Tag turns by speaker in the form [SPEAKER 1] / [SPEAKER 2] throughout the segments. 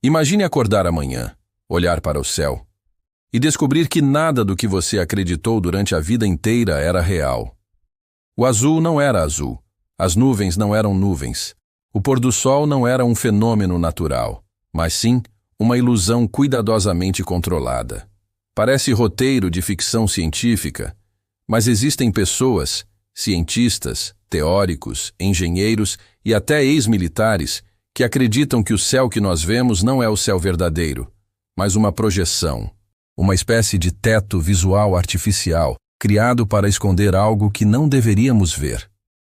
[SPEAKER 1] Imagine acordar amanhã, olhar para o céu e descobrir que nada do que você acreditou durante a vida inteira era real. O azul não era azul, as nuvens não eram nuvens, o pôr do sol não era um fenômeno natural, mas sim uma ilusão cuidadosamente controlada. Parece roteiro de ficção científica, mas existem pessoas, cientistas, teóricos, engenheiros e até ex-militares que acreditam que o céu que nós vemos não é o céu verdadeiro, mas uma projeção, uma espécie de teto visual artificial criado para esconder algo que não deveríamos ver.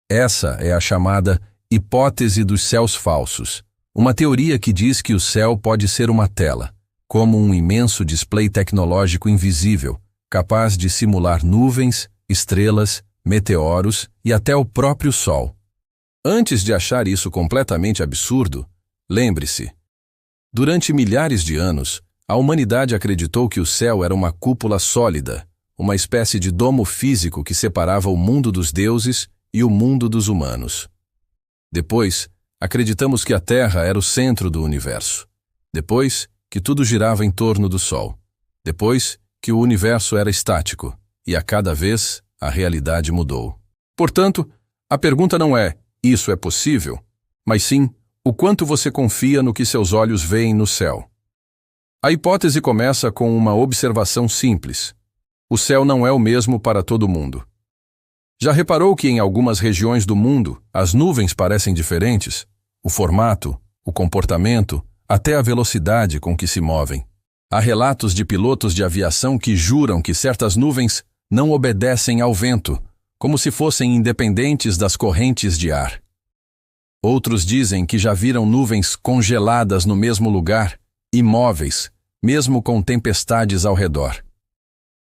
[SPEAKER 1] Essa é a chamada hipótese dos céus falsos, uma teoria que diz que o céu pode ser uma tela, como um imenso display tecnológico invisível, capaz de simular nuvens, estrelas, meteoros e até o próprio Sol. Antes de achar isso completamente absurdo, lembre-se, durante milhares de anos, a humanidade acreditou que o céu era uma cúpula sólida, uma espécie de domo físico que separava o mundo dos deuses e o mundo dos humanos. Depois, acreditamos que a Terra era o centro do universo. Depois, que tudo girava em torno do Sol. Depois, que o universo era estático, e a cada vez a realidade mudou. Portanto, a pergunta não é: isso é possível? Mas sim, o quanto você confia no que seus olhos veem no céu. A hipótese começa com uma observação simples. O céu não é o mesmo para todo mundo. Já reparou que em algumas regiões do mundo as nuvens parecem diferentes? O formato, o comportamento, até a velocidade com que se movem. Há relatos de pilotos de aviação que juram que certas nuvens não obedecem ao vento, como se fossem independentes das correntes de ar. Outros dizem que já viram nuvens congeladas no mesmo lugar, imóveis, mesmo com tempestades ao redor.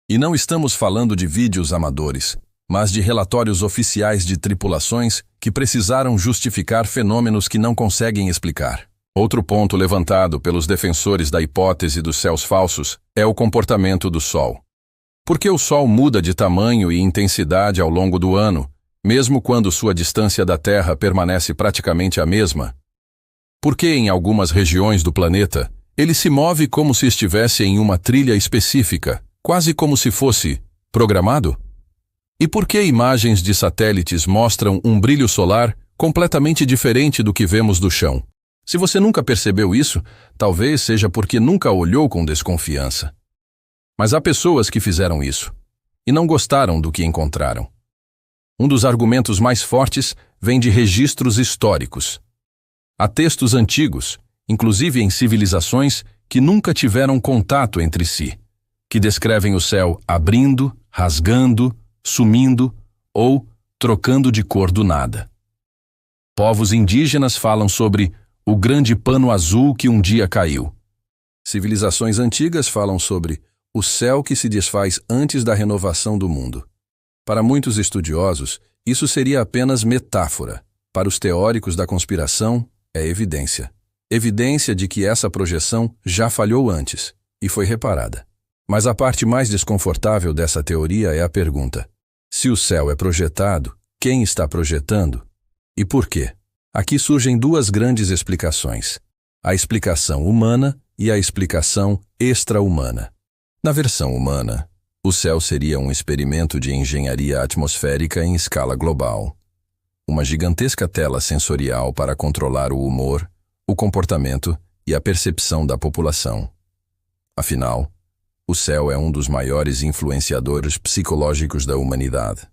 [SPEAKER 1] E não estamos falando de vídeos amadores, mas de relatórios oficiais de tripulações que precisaram justificar fenômenos que não conseguem explicar. Outro ponto levantado pelos defensores da hipótese dos céus falsos é o comportamento do Sol. Por que o Sol muda de tamanho e intensidade ao longo do ano, mesmo quando sua distância da Terra permanece praticamente a mesma? Por que em algumas regiões do planeta ele se move como se estivesse em uma trilha específica, quase como se fosse programado? E por que imagens de satélites mostram um brilho solar completamente diferente do que vemos do chão? Se você nunca percebeu isso, talvez seja porque nunca olhou com desconfiança. Mas há pessoas que fizeram isso e não gostaram do que encontraram. Um dos argumentos mais fortes vem de registros históricos. Há textos antigos, inclusive em civilizações que nunca tiveram contato entre si, que descrevem o céu abrindo, rasgando, sumindo ou trocando de cor do nada. Povos indígenas falam sobre o grande pano azul que um dia caiu. Civilizações antigas falam sobre o céu que se desfaz antes da renovação do mundo. Para muitos estudiosos, isso seria apenas metáfora. Para os teóricos da conspiração, é evidência. Evidência de que essa projeção já falhou antes e foi reparada. Mas a parte mais desconfortável dessa teoria é a pergunta: se o céu é projetado, quem está projetando? E por quê? Aqui surgem duas grandes explicações: a explicação humana e a explicação extra-humana. Na versão humana, o céu seria um experimento de engenharia atmosférica em escala global. Uma gigantesca tela sensorial para controlar o humor, o comportamento e a percepção da população. Afinal, o céu é um dos maiores influenciadores psicológicos da humanidade.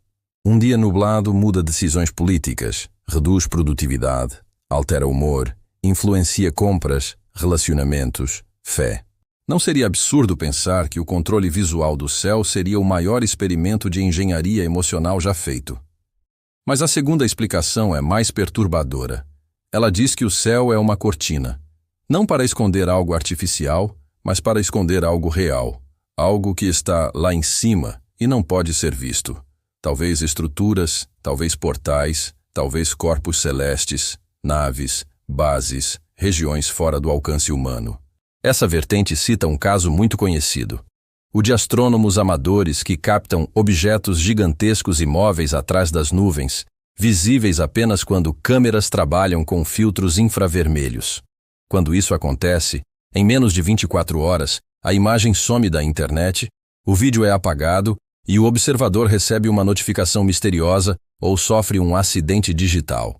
[SPEAKER 1] Um dia nublado muda decisões políticas, reduz produtividade, altera humor, influencia compras, relacionamentos, fé. Não seria absurdo pensar que o controle visual do céu seria o maior experimento de engenharia emocional já feito. Mas a segunda explicação é mais perturbadora. Ela diz que o céu é uma cortina, não para esconder algo artificial, mas para esconder algo real, algo que está lá em cima e não pode ser visto. Talvez estruturas, talvez portais, talvez corpos celestes, naves, bases, regiões fora do alcance humano. Essa vertente cita um caso muito conhecido: o de astrônomos amadores que captam objetos gigantescos imóveis atrás das nuvens, visíveis apenas quando câmeras trabalham com filtros infravermelhos. Quando isso acontece, Em menos de 24 horas, a imagem some da internet, o vídeo é apagado e o observador recebe uma notificação misteriosa ou sofre um acidente digital.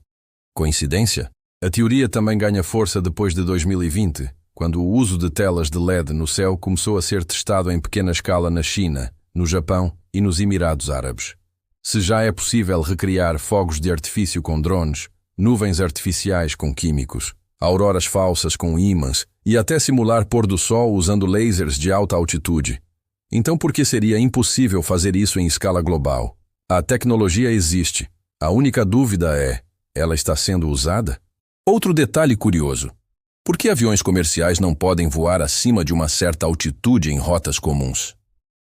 [SPEAKER 1] Coincidência? A teoria também ganha força depois de 2020, quando o uso de telas de LED no céu começou a ser testado em pequena escala na China, no Japão e nos Emirados Árabes. Se já é possível recriar fogos de artifício com drones, nuvens artificiais com químicos, auroras falsas com ímãs e até simular pôr do sol usando lasers de alta altitude, então por que seria impossível fazer isso em escala global? A tecnologia existe. A única dúvida é, ela está sendo usada? Outro detalhe curioso. Por que aviões comerciais não podem voar acima de uma certa altitude em rotas comuns?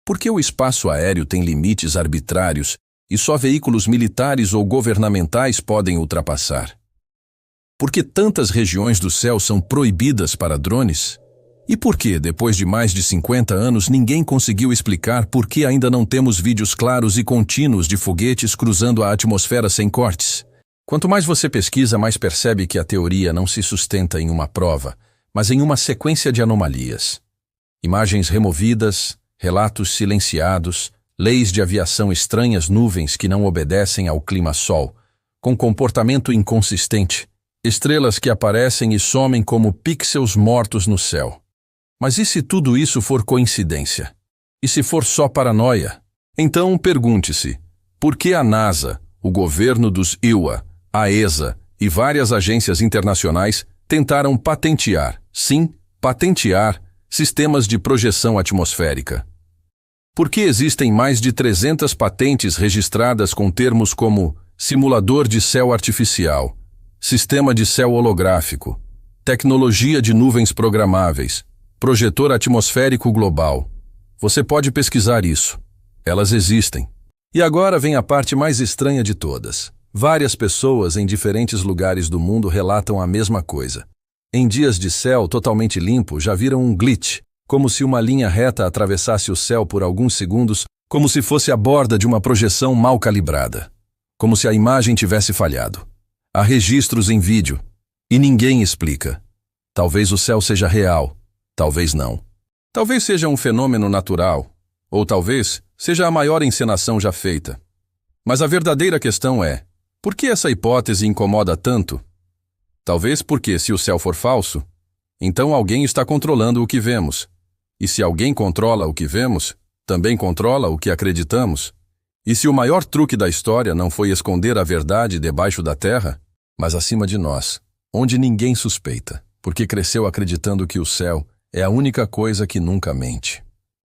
[SPEAKER 1] Por que o espaço aéreo tem limites arbitrários e só veículos militares ou governamentais podem ultrapassar? Por que tantas regiões do céu são proibidas para drones? E por que, depois de mais de 50 anos, ninguém conseguiu explicar por que ainda não temos vídeos claros e contínuos de foguetes cruzando a atmosfera sem cortes? Quanto mais você pesquisa, mais percebe que a teoria não se sustenta em uma prova, mas em uma sequência de anomalias. Imagens removidas, relatos silenciados, leis de aviação estranhas, nuvens que não obedecem ao clima-sol, com comportamento inconsistente, estrelas que aparecem e somem como pixels mortos no céu. Mas e se tudo isso for coincidência? E se for só paranoia? Então pergunte-se, por que a NASA, o governo dos EUA, a ESA e várias agências internacionais tentaram patentear, sim, patentear, sistemas de projeção atmosférica? Por que existem mais de 300 patentes registradas com termos como simulador de céu artificial, sistema de céu holográfico, tecnologia de nuvens programáveis, projetor atmosférico global? Você pode pesquisar isso. Elas existem. E agora vem a parte mais estranha de todas. Várias pessoas em diferentes lugares do mundo relatam a mesma coisa. Em dias de céu totalmente limpo, já viram um glitch, como se uma linha reta atravessasse o céu por alguns segundos, como se fosse a borda de uma projeção mal calibrada. Como se a imagem tivesse falhado. Há registros em vídeo. E ninguém explica. Talvez o céu seja real. Talvez não. Talvez seja um fenômeno natural, ou talvez seja a maior encenação já feita. Mas a verdadeira questão é, por que essa hipótese incomoda tanto? Talvez porque, se o céu for falso, então alguém está controlando o que vemos. E se alguém controla o que vemos, também controla o que acreditamos. E se o maior truque da história não foi esconder a verdade debaixo da terra, mas acima de nós, onde ninguém suspeita, porque cresceu acreditando que o céu é a única coisa que nunca mente.